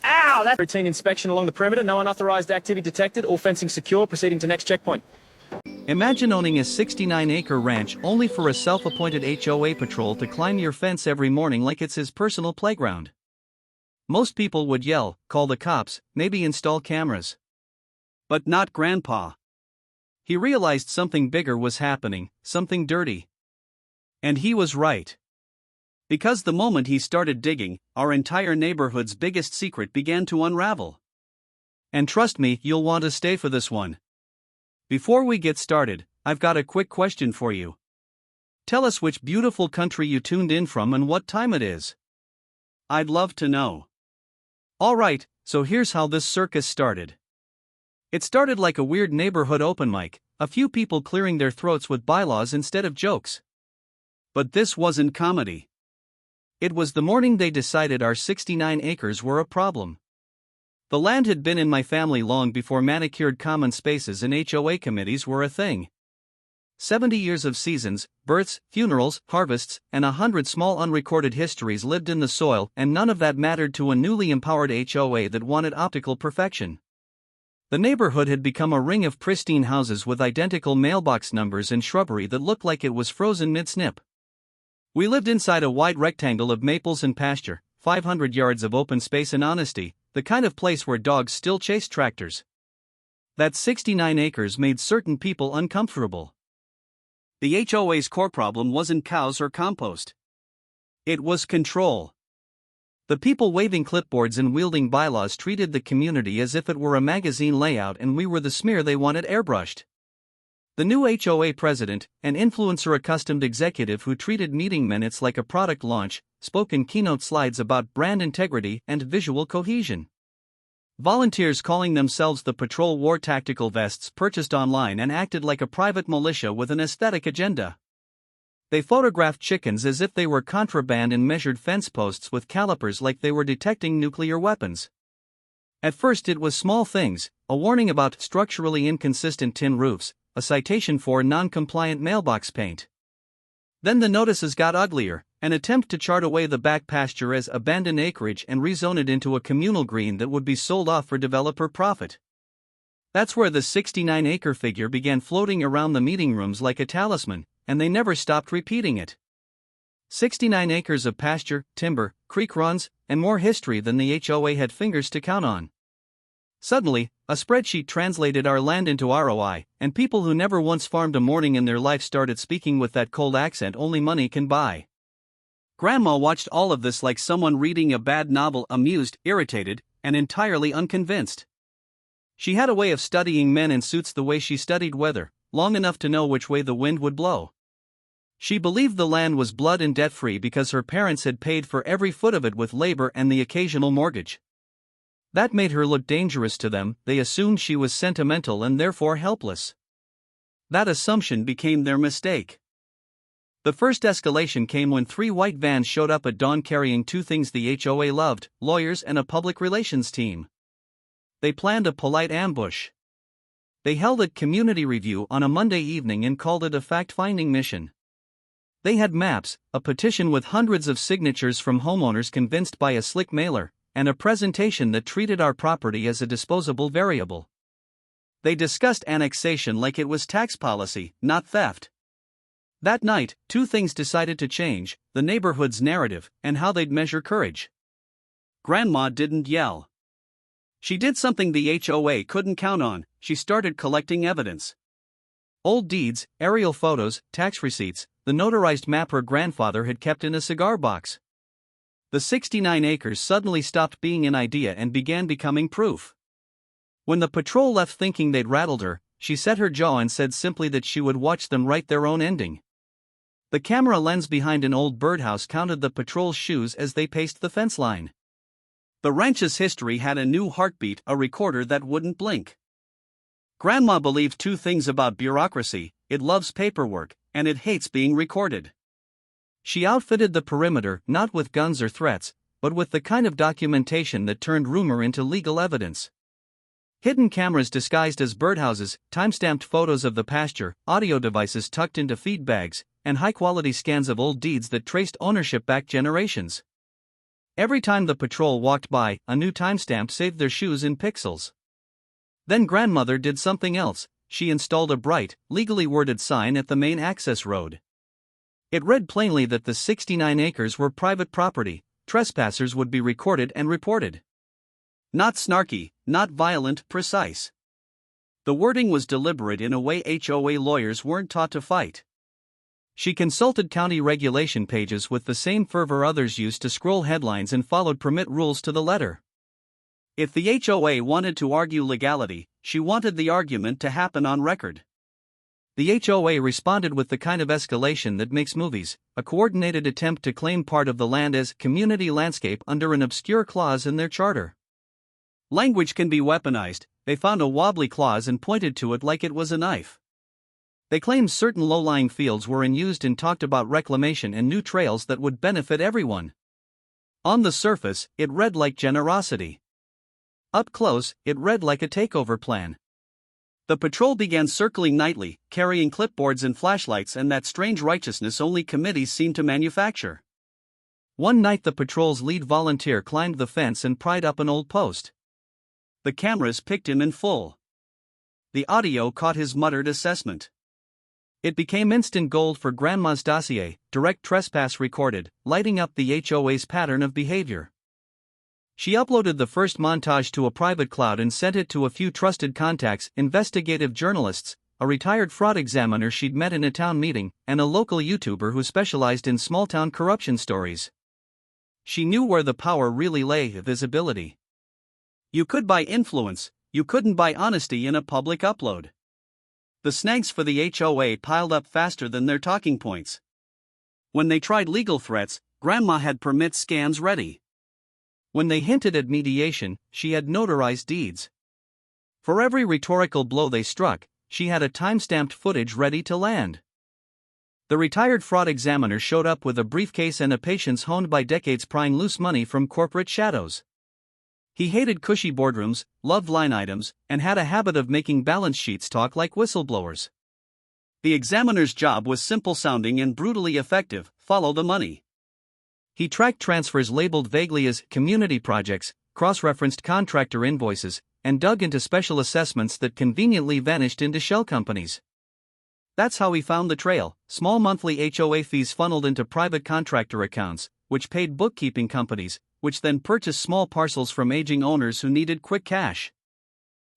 Ow! That's routine inspection along the perimeter, no unauthorized activity detected, all fencing secure, proceeding to next checkpoint. Imagine owning a 69-acre ranch only for a self-appointed HOA patrol to climb your fence every morning like it's his personal playground. Most people would yell, call the cops, maybe install cameras. But not Grandpa. He realized something bigger was happening, something dirty. And he was right. Because the moment he started digging, our entire neighborhood's biggest secret began to unravel. And trust me, you'll want to stay for this one. Before we get started, I've got a quick question for you. Tell us which beautiful country you tuned in from and what time it is. I'd love to know. Alright, so here's how this circus started. It started like a weird neighborhood open mic, a few people clearing their throats with bylaws instead of jokes. But this wasn't comedy. It was the morning they decided our 69 acres were a problem. The land had been in my family long before manicured common spaces and HOA committees were a thing. 70 years of seasons, births, funerals, harvests, and 100 small unrecorded histories lived in the soil, and none of that mattered to a newly empowered HOA that wanted optical perfection. The neighborhood had become a ring of pristine houses with identical mailbox numbers and shrubbery that looked like it was frozen mid-snip. We lived inside a wide rectangle of maples and pasture, 500 yards of open space and honesty, the kind of place where dogs still chase tractors. That 69 acres made certain people uncomfortable. The HOA's core problem wasn't cows or compost. It was control. The people waving clipboards and wielding bylaws treated the community as if it were a magazine layout and we were the smear they wanted airbrushed. The new HOA president, an influencer-accustomed executive who treated meeting minutes like a product launch, spoke in keynote slides about brand integrity and visual cohesion. Volunteers calling themselves the Patrol wore tactical vests purchased online and acted like a private militia with an aesthetic agenda. They photographed chickens as if they were contraband and measured fence posts with calipers like they were detecting nuclear weapons. At first it was small things, a warning about structurally inconsistent tin roofs, a citation for non-compliant mailbox paint. Then the notices got uglier, an attempt to chart away the back pasture as abandoned acreage and rezone it into a communal green that would be sold off for developer profit. That's where the 69-acre figure began floating around the meeting rooms like a talisman, and they never stopped repeating it. 69 acres of pasture, timber, creek runs, and more history than the HOA had fingers to count on. Suddenly, a spreadsheet translated our land into ROI, and people who never once farmed a morning in their life started speaking with that cold accent only money can buy. Grandma watched all of this like someone reading a bad novel, amused, irritated, and entirely unconvinced. She had a way of studying men in suits the way she studied weather, long enough to know which way the wind would blow. She believed the land was blood and debt-free because her parents had paid for every foot of it with labor and the occasional mortgage. That made her look dangerous to them. They assumed she was sentimental and therefore helpless. That assumption became their mistake. The first escalation came when 3 white vans showed up at dawn carrying 2 things the HOA loved: lawyers and a public relations team. They planned a polite ambush. They held a community review on a Monday evening and called it a fact-finding mission. They had maps, a petition with hundreds of signatures from homeowners convinced by a slick mailer, and a presentation that treated our property as a disposable variable. They discussed annexation like it was tax policy, not theft. That night, 2 things decided to change: the neighborhood's narrative and how they'd measure courage. Grandma didn't yell. She did something the HOA couldn't count on: she started collecting evidence. Old deeds, aerial photos, tax receipts, the notarized map her grandfather had kept in a cigar box. The 69 acres suddenly stopped being an idea and began becoming proof. When the patrol left thinking they'd rattled her, she set her jaw and said simply that she would watch them write their own ending. The camera lens behind an old birdhouse counted the patrol's shoes as they paced the fence line. The ranch's history had a new heartbeat, a recorder that wouldn't blink. Grandma believed 2 things about bureaucracy: it loves paperwork, and it hates being recorded. She outfitted the perimeter not with guns or threats, but with the kind of documentation that turned rumor into legal evidence. Hidden cameras disguised as birdhouses, time-stamped photos of the pasture, audio devices tucked into feed bags, and high-quality scans of old deeds that traced ownership back generations. Every time the patrol walked by, a new timestamp saved their shoes in pixels. Then grandmother did something else. She installed a bright, legally worded sign at the main access road. It read plainly that the 69 acres were private property, trespassers would be recorded and reported. Not snarky, not violent, precise. The wording was deliberate in a way HOA lawyers weren't taught to fight. She consulted county regulation pages with the same fervor others used to scroll headlines and followed permit rules to the letter. If the HOA wanted to argue legality, she wanted the argument to happen on record. The HOA responded with the kind of escalation that makes movies, a coordinated attempt to claim part of the land as community landscape under an obscure clause in their charter. Language can be weaponized. They found a wobbly clause and pointed to it like it was a knife. They claimed certain low-lying fields were unused and talked about reclamation and new trails that would benefit everyone. On the surface, it read like generosity. Up close, it read like a takeover plan. The patrol began circling nightly, carrying clipboards and flashlights and that strange righteousness only committees seem to manufacture. One night the patrol's lead volunteer climbed the fence and pried up an old post. The cameras picked him in full. The audio caught his muttered assessment. It became instant gold for Grandma's dossier, direct trespass recorded, lighting up the HOA's pattern of behavior. She uploaded the first montage to a private cloud and sent it to a few trusted contacts, investigative journalists, a retired fraud examiner she'd met in a town meeting, and a local YouTuber who specialized in small-town corruption stories. She knew where the power really lay: visibility. You could buy influence, you couldn't buy honesty in a public upload. The snags for the HOA piled up faster than their talking points. When they tried legal threats, Grandma had permit scans ready. When they hinted at mediation, she had notarized deeds. For every rhetorical blow they struck, she had a time-stamped footage ready to land. The retired fraud examiner showed up with a briefcase and a patience honed by decades prying loose money from corporate shadows. He hated cushy boardrooms, loved line items, and had a habit of making balance sheets talk like whistleblowers. The examiner's job was simple sounding and brutally effective: follow the money. He tracked transfers labeled vaguely as community projects, cross-referenced contractor invoices, and dug into special assessments that conveniently vanished into shell companies. That's how he found the trail: small monthly HOA fees funneled into private contractor accounts, which paid bookkeeping companies, which then purchased small parcels from aging owners who needed quick cash.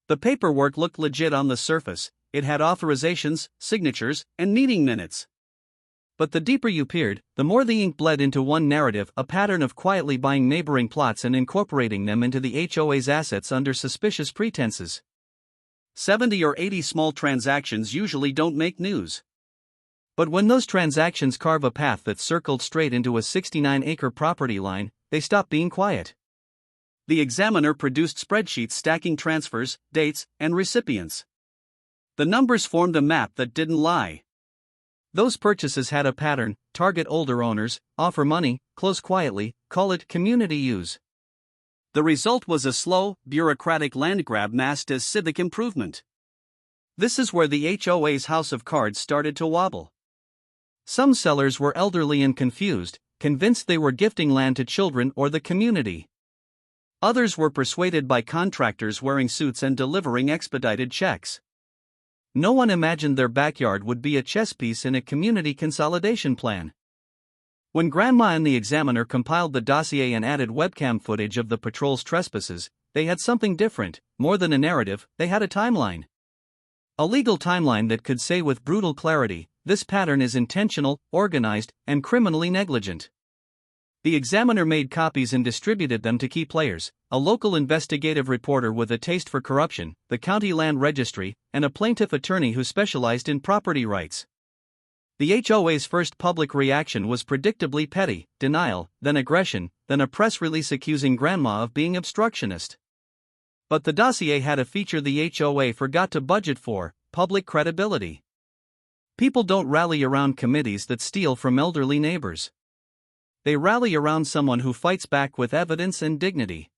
The paperwork looked legit on the surface. It had authorizations, signatures, and meeting minutes. But the deeper you peered, the more the ink bled into one narrative: a pattern of quietly buying neighboring plots and incorporating them into the HOA's assets under suspicious pretenses. 70 or 80 small transactions usually don't make news. But when those transactions carve a path that circled straight into a 69-acre property line, they stop being quiet. The examiner produced spreadsheets stacking transfers, dates, and recipients. The numbers formed a map that didn't lie. Those purchases had a pattern: target older owners, offer money, close quietly, call it community use. The result was a slow, bureaucratic land grab masked as civic improvement. This is where the HOA's house of cards started to wobble. Some sellers were elderly and confused, convinced they were gifting land to children or the community. Others were persuaded by contractors wearing suits and delivering expedited checks. No one imagined their backyard would be a chess piece in a community consolidation plan. When Grandma and the examiner compiled the dossier and added webcam footage of the patrol's trespasses, they had something different. More than a narrative, they had a timeline. A legal timeline that could say with brutal clarity, this pattern is intentional, organized, and criminally negligent. The examiner made copies and distributed them to key players: a local investigative reporter with a taste for corruption, the county land registry, and a plaintiff attorney who specialized in property rights. The HOA's first public reaction was predictably petty: denial, then aggression, then a press release accusing Grandma of being obstructionist. But the dossier had a feature the HOA forgot to budget for: public credibility. People don't rally around committees that steal from elderly neighbors. They rally around someone who fights back with evidence and dignity.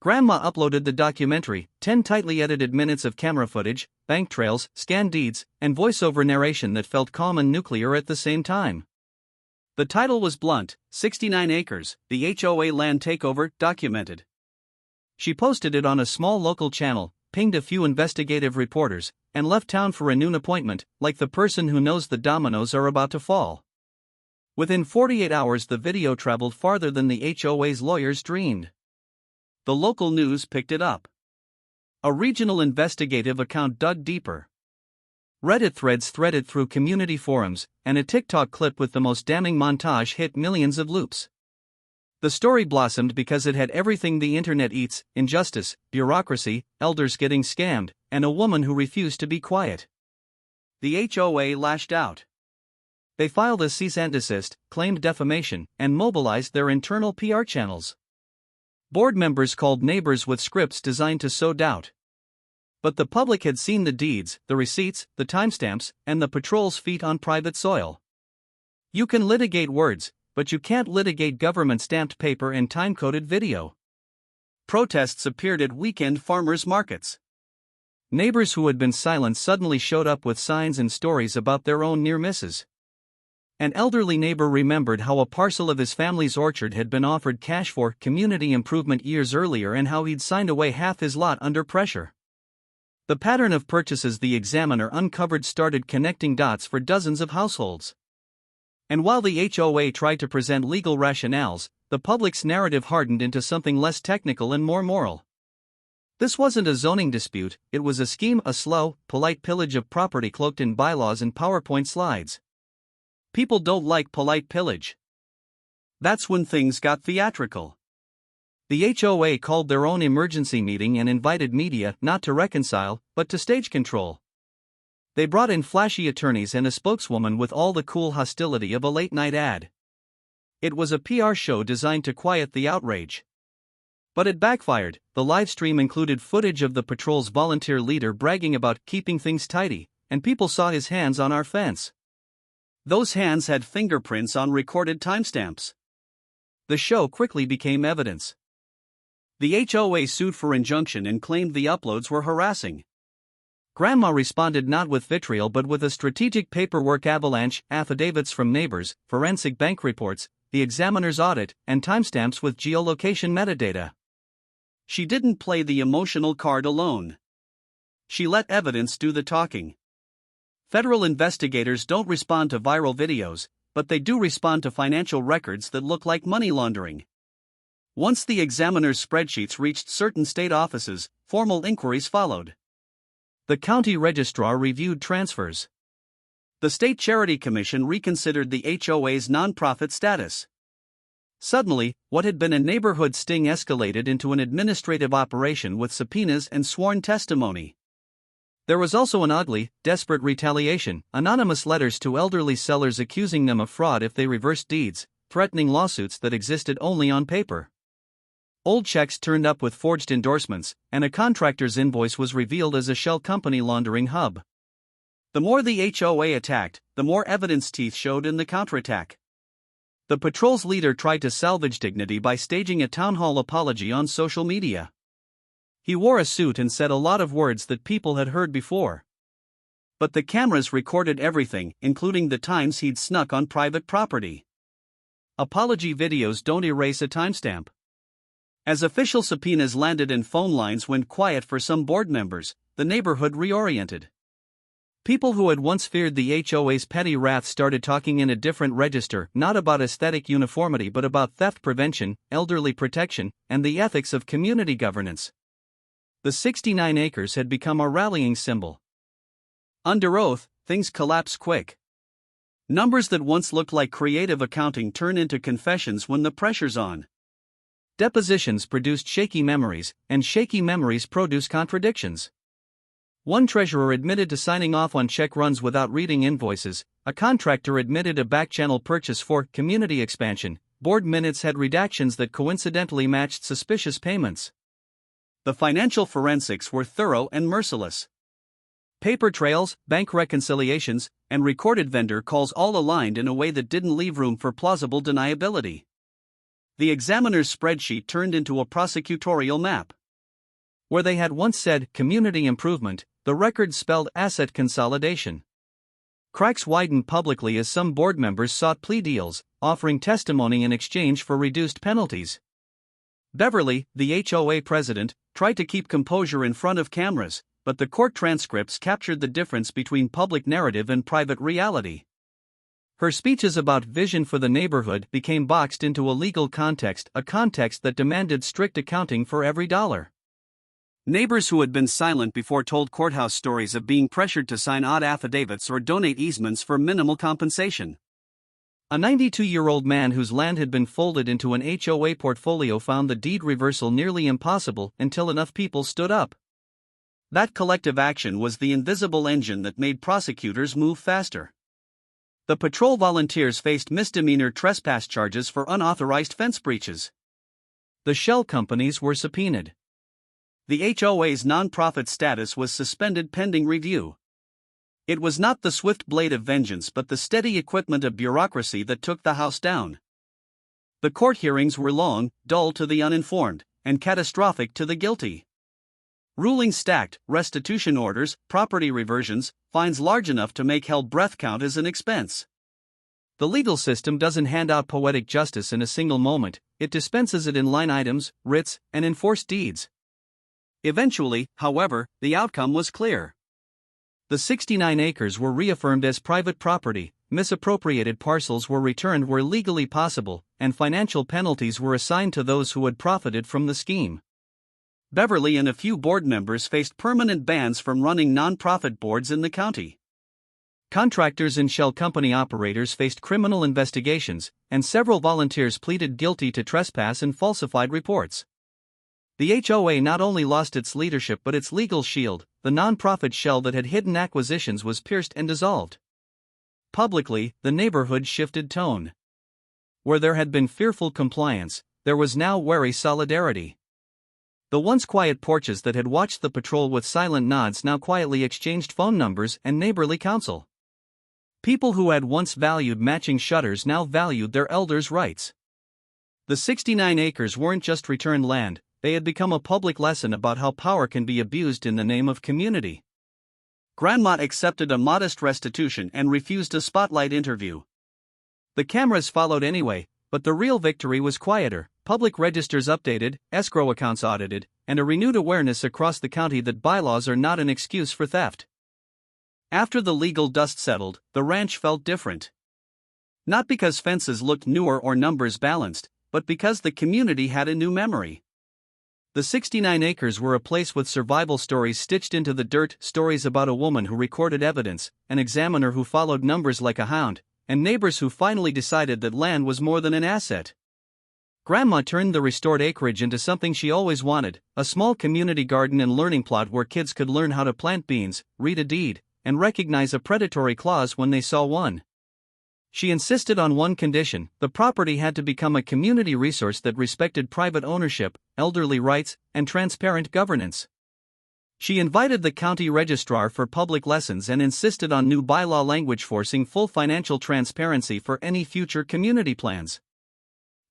Grandma uploaded the documentary: 10 tightly edited minutes of camera footage, bank trails, scanned deeds, and voiceover narration that felt calm and nuclear at the same time. The title was blunt: 69 acres, the HOA land takeover documented. She posted it on a small local channel, pinged a few investigative reporters, and left town for a noon appointment, like the person who knows the dominoes are about to fall. Within 48 hours, the video traveled farther than the HOA's lawyers dreamed. The local news picked it up. A regional investigative account dug deeper. Reddit threads threaded through community forums, and a TikTok clip with the most damning montage hit millions of loops. The story blossomed because it had everything the internet eats: injustice, bureaucracy, elders getting scammed, and a woman who refused to be quiet. The HOA lashed out. They filed a cease and desist, claimed defamation, and mobilized their internal PR channels. Board members called neighbors with scripts designed to sow doubt. But the public had seen the deeds, the receipts, the timestamps, and the patrol's feet on private soil. You can litigate words, but you can't litigate government-stamped paper and time-coded video. Protests appeared at weekend farmers' markets. Neighbors who had been silent suddenly showed up with signs and stories about their own near misses. An elderly neighbor remembered how a parcel of his family's orchard had been offered cash for community improvement years earlier and how he'd signed away half his lot under pressure. The pattern of purchases the Examiner uncovered started connecting dots for dozens of households. And while the HOA tried to present legal rationales, the public's narrative hardened into something less technical and more moral. This wasn't a zoning dispute, it was a scheme, a slow, polite pillage of property cloaked in bylaws and PowerPoint slides. People don't like polite pillage. That's when things got theatrical. The HOA called their own emergency meeting and invited media not to reconcile, but to stage control. They brought in flashy attorneys and a spokeswoman with all the cool hostility of a late-night ad. It was a PR show designed to quiet the outrage. But it backfired. The live stream included footage of the patrol's volunteer leader bragging about keeping things tidy, and people saw his hands on our fence. Those hands had fingerprints on recorded timestamps. The show quickly became evidence. The HOA sued for injunction and claimed the uploads were harassing. Grandma responded not with vitriol but with a strategic paperwork avalanche: affidavits from neighbors, forensic bank reports, the Examiner's audit, and timestamps with geolocation metadata. She didn't play the emotional card alone. She let evidence do the talking. Federal investigators don't respond to viral videos, but they do respond to financial records that look like money laundering. Once the Examiner's spreadsheets reached certain state offices, formal inquiries followed. The county registrar reviewed transfers. The State Charity Commission reconsidered the HOA's nonprofit status. Suddenly, what had been a neighborhood sting escalated into an administrative operation with subpoenas and sworn testimony. There was also an ugly, desperate retaliation: anonymous letters to elderly sellers accusing them of fraud if they reversed deeds, threatening lawsuits that existed only on paper. Old checks turned up with forged endorsements, and a contractor's invoice was revealed as a shell company laundering hub. The more the HOA attacked, the more evidence teeth showed in the counterattack. The patrol's leader tried to salvage dignity by staging a town hall apology on social media. He wore a suit and said a lot of words that people had heard before. But the cameras recorded everything, including the times he'd snuck on private property. Apology videos don't erase a timestamp. As official subpoenas landed and phone lines went quiet for some board members, the neighborhood reoriented. People who had once feared the HOA's petty wrath started talking in a different register, not about aesthetic uniformity but about theft prevention, elderly protection, and the ethics of community governance. The 69 acres had become a rallying symbol. Under oath, things collapse quick. Numbers that once looked like creative accounting turn into confessions when the pressure's on. Depositions produced shaky memories, and shaky memories produce contradictions. One treasurer admitted to signing off on check runs without reading invoices, a contractor admitted a back-channel purchase for community expansion, board minutes had redactions that coincidentally matched suspicious payments. The financial forensics were thorough and merciless. Paper trails, bank reconciliations, and recorded vendor calls all aligned in a way that didn't leave room for plausible deniability. The Examiner's spreadsheet turned into a prosecutorial map. Where they had once said community improvement, the record spelled asset consolidation. Cracks widened publicly as some board members sought plea deals, offering testimony in exchange for reduced penalties. Beverly, the HOA president, tried to keep composure in front of cameras, but the court transcripts captured the difference between public narrative and private reality. Her speeches about vision for the neighborhood became boxed into a legal context, a context that demanded strict accounting for every dollar. Neighbors who had been silent before told courthouse stories of being pressured to sign odd affidavits or donate easements for minimal compensation. A 92-year-old man whose land had been folded into an HOA portfolio found the deed reversal nearly impossible until enough people stood up. That collective action was the invisible engine that made prosecutors move faster. The patrol volunteers faced misdemeanor trespass charges for unauthorized fence breaches. The shell companies were subpoenaed. The HOA's nonprofit status was suspended pending review. It was not the swift blade of vengeance but the steady equipment of bureaucracy that took the house down. The court hearings were long, dull to the uninformed, and catastrophic to the guilty. Rulings stacked, restitution orders, property reversions, fines large enough to make hell breath count as an expense. The legal system doesn't hand out poetic justice in a single moment, it dispenses it in line items, writs, and enforced deeds. Eventually, however, the outcome was clear. The 69 acres were reaffirmed as private property, misappropriated parcels were returned where legally possible, and financial penalties were assigned to those who had profited from the scheme. Beverly and a few board members faced permanent bans from running nonprofit boards in the county. Contractors and shell company operators faced criminal investigations, and several volunteers pleaded guilty to trespass and falsified reports. The HOA not only lost its leadership but its legal shield, the nonprofit shell that had hidden acquisitions was pierced and dissolved. Publicly, the neighborhood shifted tone. Where there had been fearful compliance, there was now wary solidarity. The once quiet porches that had watched the patrol with silent nods now quietly exchanged phone numbers and neighborly counsel. People who had once valued matching shutters now valued their elders' rights. The 69 acres weren't just returned land, they had become a public lesson about how power can be abused in the name of community. Grandma accepted a modest restitution and refused a spotlight interview. The cameras followed anyway, but the real victory was quieter, public registers updated, escrow accounts audited, and a renewed awareness across the county that bylaws are not an excuse for theft. After the legal dust settled, the ranch felt different. Not because fences looked newer or numbers balanced, but because the community had a new memory. The 69 acres were a place with survival stories stitched into the dirt, stories about a woman who recorded evidence, an examiner who followed numbers like a hound, and neighbors who finally decided that land was more than an asset. Grandma turned the restored acreage into something she always wanted, a small community garden and learning plot where kids could learn how to plant beans, read a deed, and recognize a predatory clause when they saw one. She insisted on one condition: the property had to become a community resource that respected private ownership, elderly rights, and transparent governance. She invited the county registrar for public lessons and insisted on new bylaw language forcing full financial transparency for any future community plans.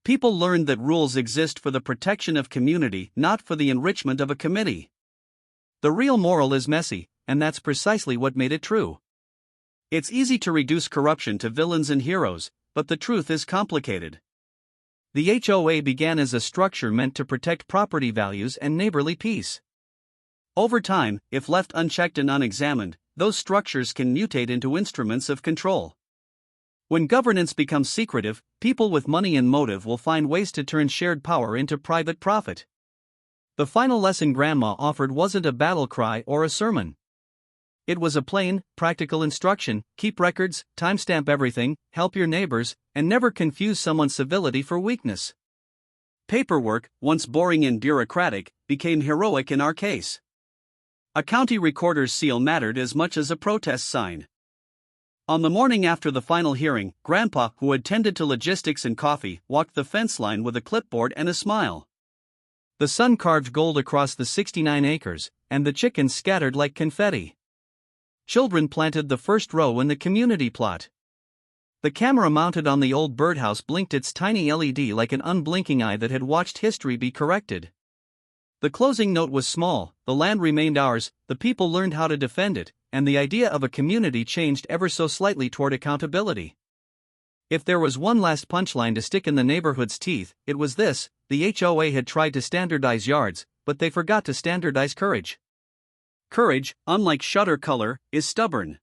People learned that rules exist for the protection of community, not for the enrichment of a committee. The real moral is messy, and that's precisely what made it true. It's easy to reduce corruption to villains and heroes, but the truth is complicated. The HOA began as a structure meant to protect property values and neighborly peace. Over time, if left unchecked and unexamined, those structures can mutate into instruments of control. When governance becomes secretive, people with money and motive will find ways to turn shared power into private profit. The final lesson Grandma offered wasn't a battle cry or a sermon. It was a plain, practical instruction: keep records, timestamp everything, help your neighbors, and never confuse someone's civility for weakness. Paperwork, once boring and bureaucratic, became heroic in our case. A county recorder's seal mattered as much as a protest sign. On the morning after the final hearing, Grandpa, who had tended to logistics and coffee, walked the fence line with a clipboard and a smile. The sun carved gold across the 69 acres, and the chickens scattered like confetti. Children planted the first row in the community plot. The camera mounted on the old birdhouse blinked its tiny LED like an unblinking eye that had watched history be corrected. The closing note was small: the land remained ours, the people learned how to defend it, and the idea of a community changed ever so slightly toward accountability. If there was one last punchline to stick in the neighborhood's teeth, it was this: the HOA had tried to standardize yards, but they forgot to standardize courage. Courage, unlike shutter color, is stubborn.